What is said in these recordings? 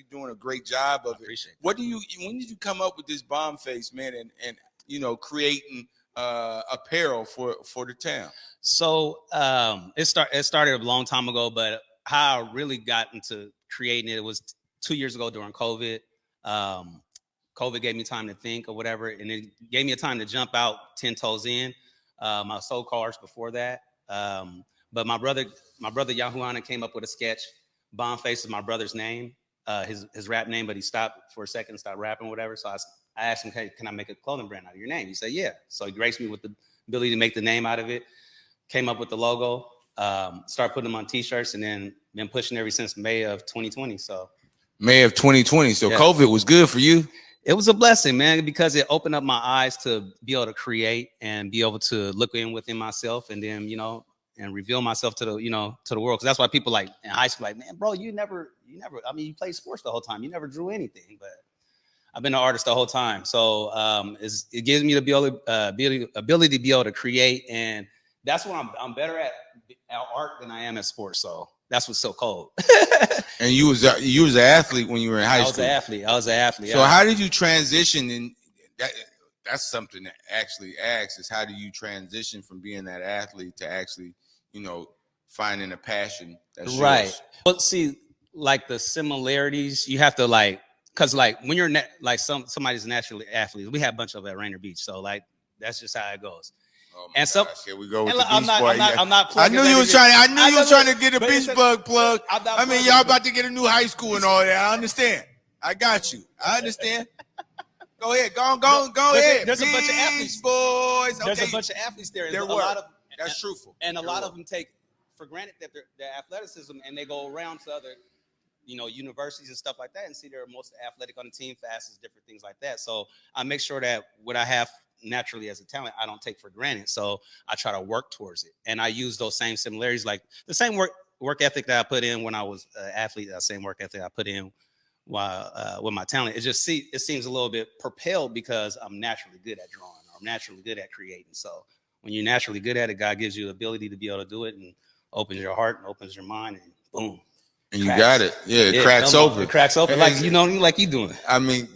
doing a great job of it. Appreciate When did you come up with this BombFace, man, and creating apparel for the town? So it started a long time ago, but how I really got into creating it was 2 years ago during COVID. COVID gave me time to think or whatever, and it gave me a time to jump out 10 toes in. I sold cars before that, but my brother Yahuana came up with a sketch. BombFace is my brother's name, his rap name, but he stopped for a second, stopped rapping, or whatever. So I asked him, "Hey, can I make a clothing brand out of your name?" He said, "Yeah." So he graced me with the ability to make the name out of it. Came up with the logo, started putting them on T-shirts, and then been pushing ever since May of 2020. So May of 2020. So yeah. COVID was good for you. It was a blessing, man, because it opened up my eyes to be able to create and be able to look within myself, and then and reveal myself to the world. Because that's why people like in high school, like, man, bro, you never. I mean, you played sports the whole time. You never drew anything, but I've been an artist the whole time. So it gives me the ability to be able to create, and that's what I'm better at art than I am at sports. So that's what's so cold. And you was an athlete when you were in high school. I was an athlete. So how did you transition? And that's something that actually asks is how do you transition from being that athlete to actually, finding a passion that's right. yours? Well, see, like the similarities, you have to because when you're somebody's naturally athlete, we have a bunch of at Rainier Beach, so that's just how it goes. Oh my gosh, here we go with the I'm Beach Boy. not I knew you was trying to get a Beach Bug plug. I mean, y'all about to get a new high school and all that. I understand. I got you. I understand. Go ahead. Go ahead. There's a bunch of athletes, boys. There's a bunch of athletes there. That's truthful. And a lot of them take for granted that their athleticism, and they go around to other, universities and stuff like that, and see they're most athletic on the team, fastest, different things like that. So I make sure that what I have naturally as a talent, I don't take for granted. So I try to work towards it, and I use those same similarities, like the same work ethic that I put in when I was an athlete. That same work ethic I put in while with my talent. It seems a little bit propelled because I'm naturally good at drawing, or I'm naturally good at creating. So when you're naturally good at it, God gives you the ability to be able to do it, and opens your heart and opens your mind, and boom. And you got it. Yeah, it cracks open. It cracks open like you doing. I mean,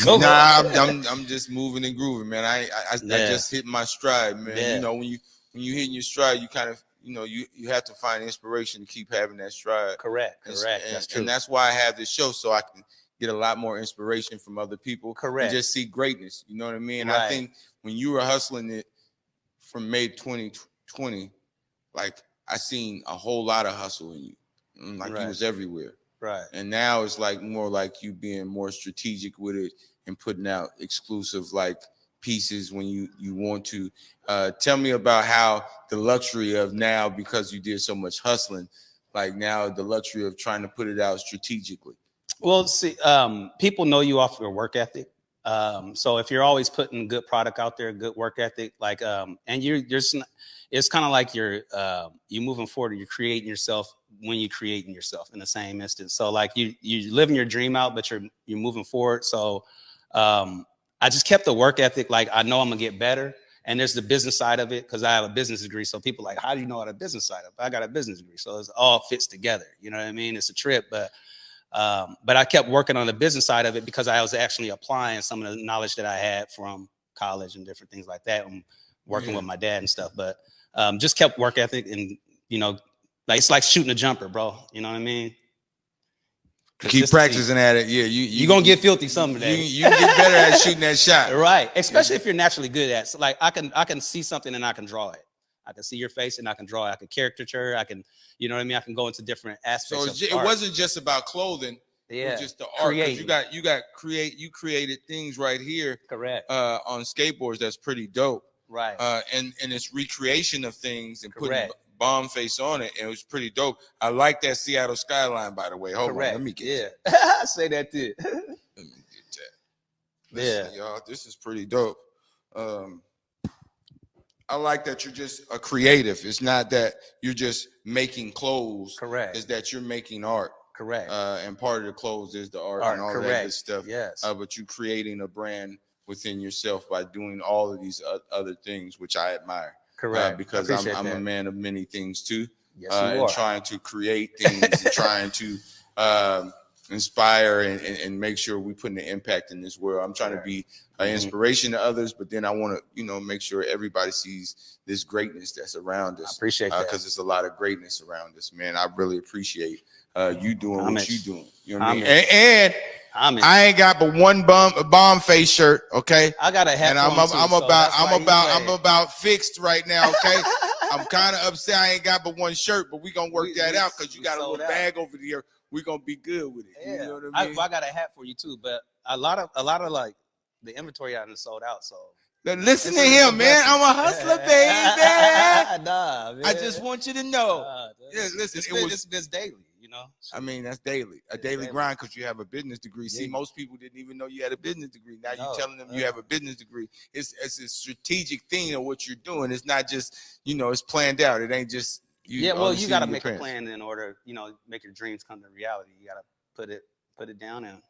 I'm just moving and grooving, man. I just hit my stride, man. Yeah. When you hit your stride, you kind of you have to find inspiration to keep having that stride. Correct. That's true. And that's why I have this show, so I can get a lot more inspiration from other people. Correct. And just see greatness. You know what I mean? Right. I think when you were hustling it from May 2020, like I seen a whole lot of hustle in you. Like he was everywhere. Right. And now it's like more like you being more strategic with it and putting out exclusive pieces when you want to. Tell me about how the luxury of now, because you did so much hustling, now the luxury of trying to put it out strategically. Well, see, people know you off your work ethic. So if you're always putting good product out there, good work ethic, and you're just, it's kind of like you're moving forward. You're creating yourself when you're creating yourself in the same instance. So you living your dream out, but you're moving forward. So I just kept the work ethic. I know I'm gonna get better. And there's the business side of it because I have a business degree. So people how do you know how the business side of it? I got a business degree, so it all fits together. You know what I mean? It's a trip, but I kept working on the business side of it because I was actually applying some of the knowledge that I had from college and different things like that, and working with my dad and stuff. But just kept work ethic, and it's like shooting a jumper, bro. You know what I mean? Keep practicing at it. Yeah, you're gonna get filthy someday. You get better at shooting that shot, right? Especially if you're naturally good at it. So I can see something and I can draw it. I can see your face and I can draw it. I can caricature. I can, you know what I mean? I can go into different aspects. So it wasn't just about clothing. Yeah, it was just the art. You created things right here. Correct. On skateboards, that's pretty dope. Right. And it's recreation of things and putting BombFace on it, and it was pretty dope. I like that Seattle skyline, by the way. Hold on, let me get I say that too. Let me get that. Listen, y'all, this is pretty dope. I like that you're just a creative. It's not that you're just making clothes. Correct. It's that you're making art. Correct. And part of the clothes is the art and all that good stuff. Yes. But you creating a brand within yourself by doing all of these other things, which I admire. Correct. Because I'm a man of many things too. Yes, you are. And trying to create things and trying to inspire and make sure we putting an impact in this world. I'm trying to be an inspiration to others, but then I want to, make sure everybody sees this greatness that's around us. I appreciate that. Because there's a lot of greatness around us, man. I really appreciate you doing what you doing. You know what I mean? And I ain't got but one BombFace shirt, okay? I got a hat. And I'm about fixed right now, okay? I'm kind of upset I ain't got but one shirt, but we gonna work that out because you got a little bag over there. We're gonna be good with it. Yeah. You know what I mean? I got a hat for you too, but a lot of like the inventory out and sold out. So listen to him, man. I'm a hustler, baby. Nah, man. I just want you to know. Listen, it's daily, I mean, that's daily, a daily grind because you have a business degree. See, most people didn't even know you had a business degree. Now you're telling them you have a business degree. It's a strategic thing of what you're doing. It's not just, it's planned out. It ain't just. You got to make a plan in order, make your dreams come to reality. You got to put it down and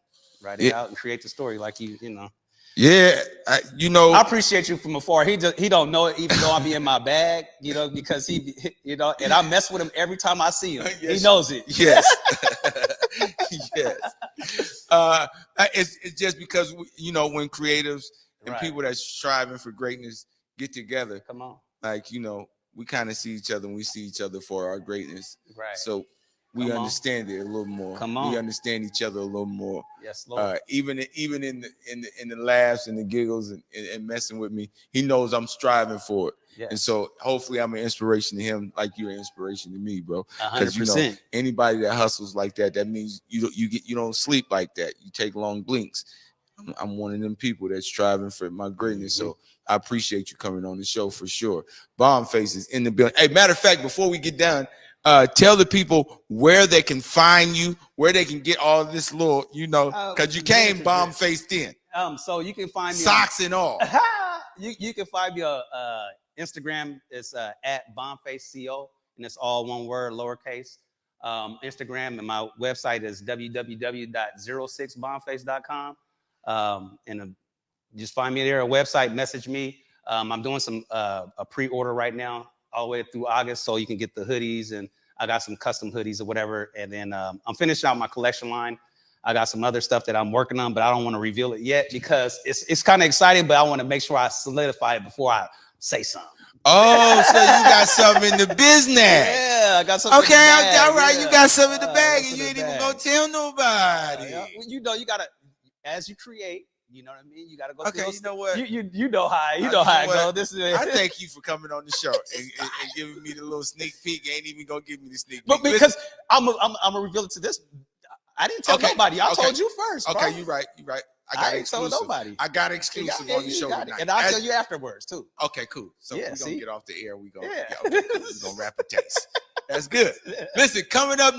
write it out and create the story like you know. Yeah, I appreciate you from afar. He don't know it, even though I be in my bag, because he, and I mess with him every time I see him. Yes. He knows it. Yes, yes. It's just because when creatives and people that's striving for greatness get together, come on, we kind of see each other and we see each other for our greatness. Right. So we understand it a little more. Come on. We understand each other a little more. Yes, Lord. Even in the laughs and the giggles and messing with me, he knows I'm striving for it. Yes. And so hopefully I'm an inspiration to him, like you're an inspiration to me, bro. Because anybody that hustles like that means you don't sleep like that. You take long blinks. I'm one of them people that's striving for my greatness. So I appreciate you coming on the show for sure. BombFace is in the building. Hey, matter of fact, before we get done, tell the people where they can find you, where they can get all this little, because you came BombFace in. So you can find me socks and all. You can find me on Instagram. It's at BombFaceCO, and it's all one word, lowercase. Instagram, and my website is www.06bombface.com. And just find me there, a website, message me. I'm doing some a pre-order right now all the way through August, so you can get the hoodies, and I got some custom hoodies or whatever. And then I'm finishing out my collection line. I got some other stuff that I'm working on, but I don't want to reveal it yet because it's kind of exciting, but I want to make sure I solidify it before I say something. Oh, so you got something in the business. Yeah, I got something. Okay, in the bag. All right, you got something in the bag, and you ain't even gonna tell nobody. You gotta, as you create, you know what I mean. You gotta go. Okay, you know what? You know how it go. This is. I thank you for coming on the show and giving me the little sneak peek. Ain't even gonna give me the sneak peek. But because I'm gonna reveal it to this. I didn't tell nobody. I told you first. Bro. Okay, you right. I ain't told nobody. I got exclusive on the show tonight. And I'll tell you afterwards too. Okay, cool. So we're gonna get off the air. We're gonna wrap a taste. That's good. Listen, coming up.